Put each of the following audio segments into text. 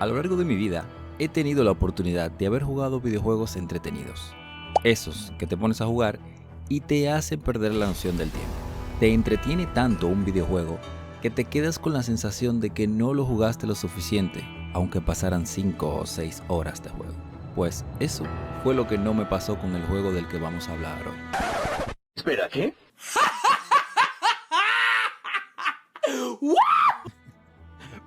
A lo largo de mi vida, he tenido la oportunidad de haber jugado videojuegos entretenidos. Esos que te pones a jugar y te hacen perder la noción del tiempo. Te entretiene tanto un videojuego que te quedas con la sensación de que no lo jugaste lo suficiente, aunque pasaran 5 o 6 horas de juego. Pues eso fue lo que no me pasó con el juego del que vamos a hablar hoy. Espera, ¿qué?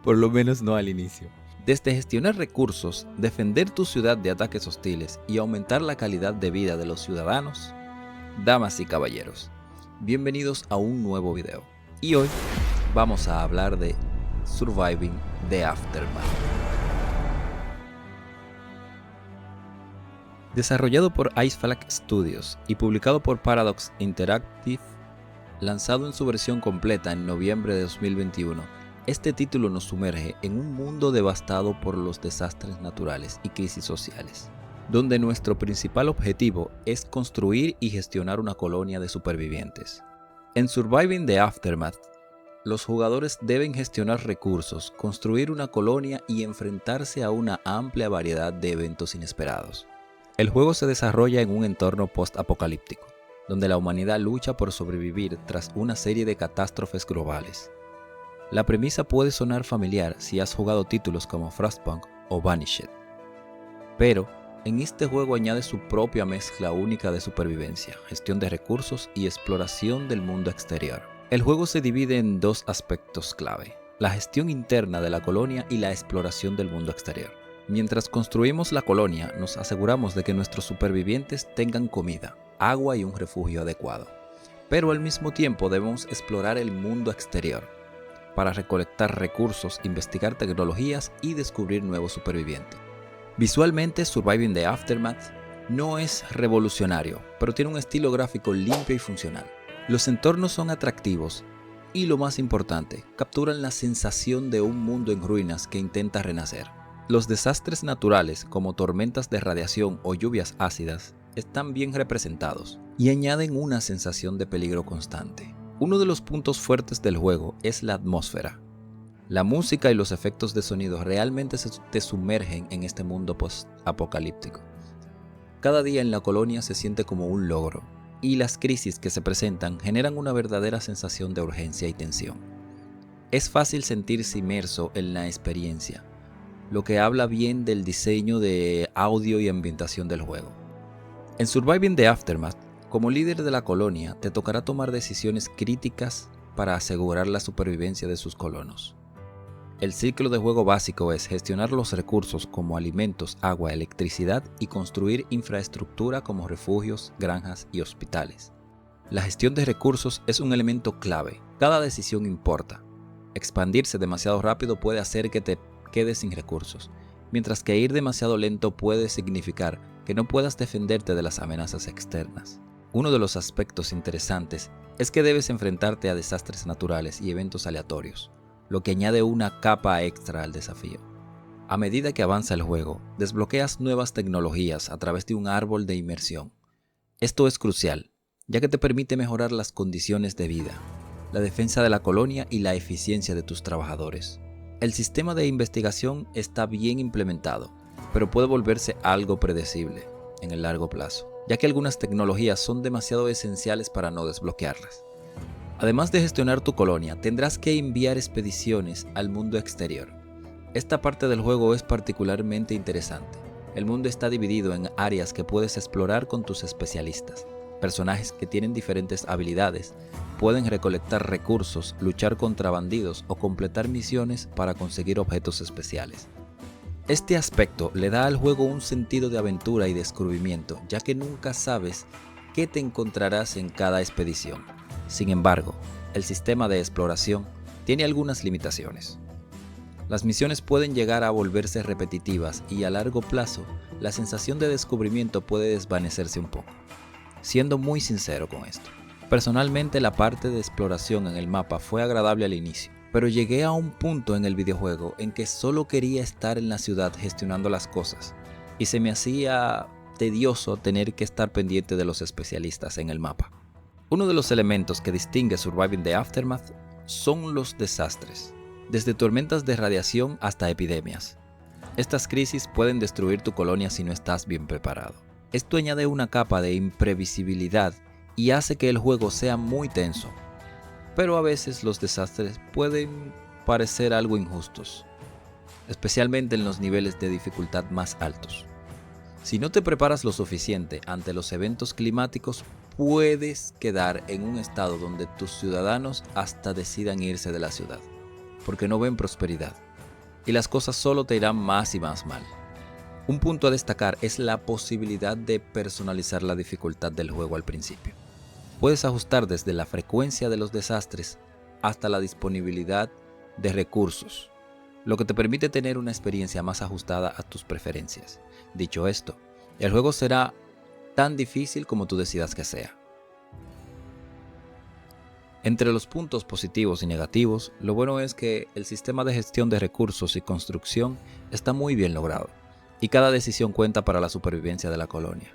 Por lo menos no al inicio. Desde gestionar recursos, defender tu ciudad de ataques hostiles y aumentar la calidad de vida de los ciudadanos, damas y caballeros, bienvenidos a un nuevo video. Y hoy vamos a hablar de Surviving the Aftermath. Desarrollado por Iceflake Studios y publicado por Paradox Interactive, lanzado en su versión completa en noviembre de 2021, este título nos sumerge en un mundo devastado por los desastres naturales y crisis sociales, donde nuestro principal objetivo es construir y gestionar una colonia de supervivientes. En Surviving the Aftermath, los jugadores deben gestionar recursos, construir una colonia y enfrentarse a una amplia variedad de eventos inesperados. El juego se desarrolla en un entorno post-apocalíptico, donde la humanidad lucha por sobrevivir tras una serie de catástrofes globales. La premisa puede sonar familiar si has jugado títulos como Frostpunk o Vanished, pero en este juego añade su propia mezcla única de supervivencia, gestión de recursos y exploración del mundo exterior. El juego se divide en dos aspectos clave: la gestión interna de la colonia y la exploración del mundo exterior. Mientras construimos la colonia, nos aseguramos de que nuestros supervivientes tengan comida, agua y un refugio adecuado. Pero al mismo tiempo debemos explorar el mundo exterior para recolectar recursos, investigar tecnologías y descubrir nuevos supervivientes. Visualmente, Surviving the Aftermath no es revolucionario, pero tiene un estilo gráfico limpio y funcional. Los entornos son atractivos y, lo más importante, capturan la sensación de un mundo en ruinas que intenta renacer. Los desastres naturales, como tormentas de radiación o lluvias ácidas, están bien representados y añaden una sensación de peligro constante. Uno de los puntos fuertes del juego es la atmósfera. La música y los efectos de sonido realmente te sumergen en este mundo post-apocalíptico. Cada día en la colonia se siente como un logro, y las crisis que se presentan generan una verdadera sensación de urgencia y tensión. Es fácil sentirse inmerso en la experiencia, lo que habla bien del diseño de audio y ambientación del juego. En Surviving the Aftermath, como líder de la colonia, te tocará tomar decisiones críticas para asegurar la supervivencia de sus colonos. El ciclo de juego básico es gestionar los recursos como alimentos, agua, electricidad y construir infraestructura como refugios, granjas y hospitales. La gestión de recursos es un elemento clave. Cada decisión importa. Expandirse demasiado rápido puede hacer que te quedes sin recursos, mientras que ir demasiado lento puede significar que no puedas defenderte de las amenazas externas. Uno de los aspectos interesantes es que debes enfrentarte a desastres naturales y eventos aleatorios, lo que añade una capa extra al desafío. A medida que avanza el juego, desbloqueas nuevas tecnologías a través de un árbol de inmersión. Esto es crucial, ya que te permite mejorar las condiciones de vida, la defensa de la colonia y la eficiencia de tus trabajadores. El sistema de investigación está bien implementado, pero puede volverse algo predecible en el largo plazo, ya que algunas tecnologías son demasiado esenciales para no desbloquearlas. Además de gestionar tu colonia, tendrás que enviar expediciones al mundo exterior. Esta parte del juego es particularmente interesante. El mundo está dividido en áreas que puedes explorar con tus especialistas. Personajes que tienen diferentes habilidades pueden recolectar recursos, luchar contra bandidos o completar misiones para conseguir objetos especiales. Este aspecto le da al juego un sentido de aventura y descubrimiento, ya que nunca sabes qué te encontrarás en cada expedición. Sin embargo, el sistema de exploración tiene algunas limitaciones. Las misiones pueden llegar a volverse repetitivas y a largo plazo, la sensación de descubrimiento puede desvanecerse un poco. Siendo muy sincero con esto, personalmente la parte de exploración en el mapa fue agradable al inicio, pero llegué a un punto en el videojuego en que solo quería estar en la ciudad gestionando las cosas, y se me hacía tedioso tener que estar pendiente de los especialistas en el mapa. Uno de los elementos que distingue Surviving the Aftermath son los desastres, desde tormentas de radiación hasta epidemias. Estas crisis pueden destruir tu colonia si no estás bien preparado. Esto añade una capa de imprevisibilidad y hace que el juego sea muy tenso. Pero a veces los desastres pueden parecer algo injustos, especialmente en los niveles de dificultad más altos. Si no te preparas lo suficiente ante los eventos climáticos, puedes quedar en un estado donde tus ciudadanos hasta decidan irse de la ciudad, porque no ven prosperidad, y las cosas solo te irán más y más mal. Un punto a destacar es la posibilidad de personalizar la dificultad del juego al principio. Puedes ajustar desde la frecuencia de los desastres hasta la disponibilidad de recursos, lo que te permite tener una experiencia más ajustada a tus preferencias. Dicho esto, el juego será tan difícil como tú decidas que sea. Entre los puntos positivos y negativos, lo bueno es que el sistema de gestión de recursos y construcción está muy bien logrado, y cada decisión cuenta para la supervivencia de la colonia.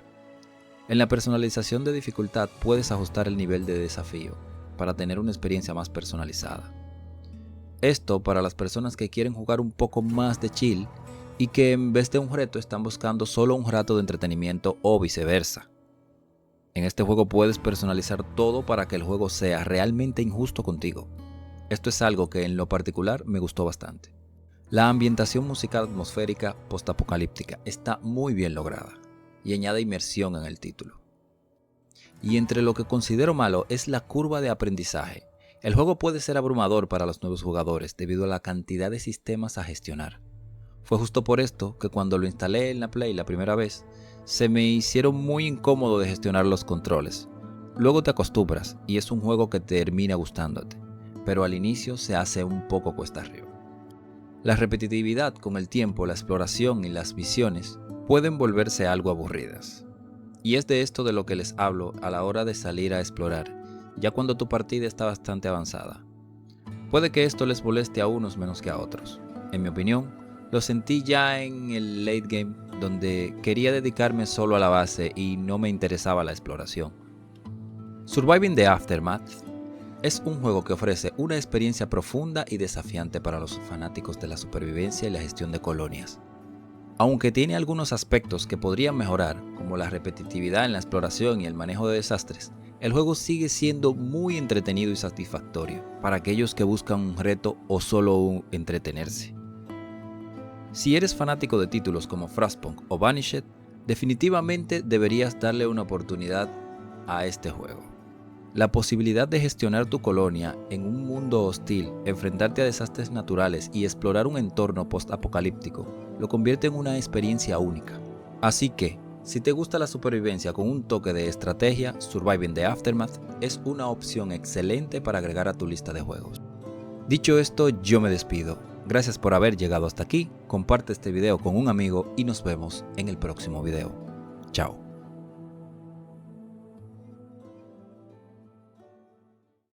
En la personalización de dificultad puedes ajustar el nivel de desafío para tener una experiencia más personalizada. Esto para las personas que quieren jugar un poco más de chill y que en vez de un reto están buscando solo un rato de entretenimiento o viceversa. En este juego puedes personalizar todo para que el juego sea realmente injusto contigo. Esto es algo que en lo particular me gustó bastante. La ambientación musical atmosférica postapocalíptica está muy bien lograda y añade inmersión en el título. Y entre lo que considero malo es la curva de aprendizaje. El juego puede ser abrumador para los nuevos jugadores debido a la cantidad de sistemas a gestionar. Fue justo por esto que cuando lo instalé en la Play la primera vez, se me hicieron muy incómodo de gestionar los controles. Luego te acostumbras y es un juego que termina gustándote, pero al inicio se hace un poco cuesta arriba. La repetitividad con el tiempo, la exploración y las misiones pueden volverse algo aburridas. Y es de esto de lo que les hablo a la hora de salir a explorar, ya cuando tu partida está bastante avanzada. Puede que esto les moleste a unos menos que a otros. En mi opinión, lo sentí ya en el late game, donde quería dedicarme solo a la base y no me interesaba la exploración. Surviving the Aftermath es un juego que ofrece una experiencia profunda y desafiante para los fanáticos de la supervivencia y la gestión de colonias. Aunque tiene algunos aspectos que podrían mejorar, como la repetitividad en la exploración y el manejo de desastres, el juego sigue siendo muy entretenido y satisfactorio para aquellos que buscan un reto o solo entretenerse. Si eres fanático de títulos como Frostpunk o Vanished, definitivamente deberías darle una oportunidad a este juego. La posibilidad de gestionar tu colonia en un mundo hostil, enfrentarte a desastres naturales y explorar un entorno post-apocalíptico lo convierte en una experiencia única. Así que, si te gusta la supervivencia con un toque de estrategia, Surviving the Aftermath es una opción excelente para agregar a tu lista de juegos. Dicho esto, yo me despido. Gracias por haber llegado hasta aquí, comparte este video con un amigo y nos vemos en el próximo video. Chao.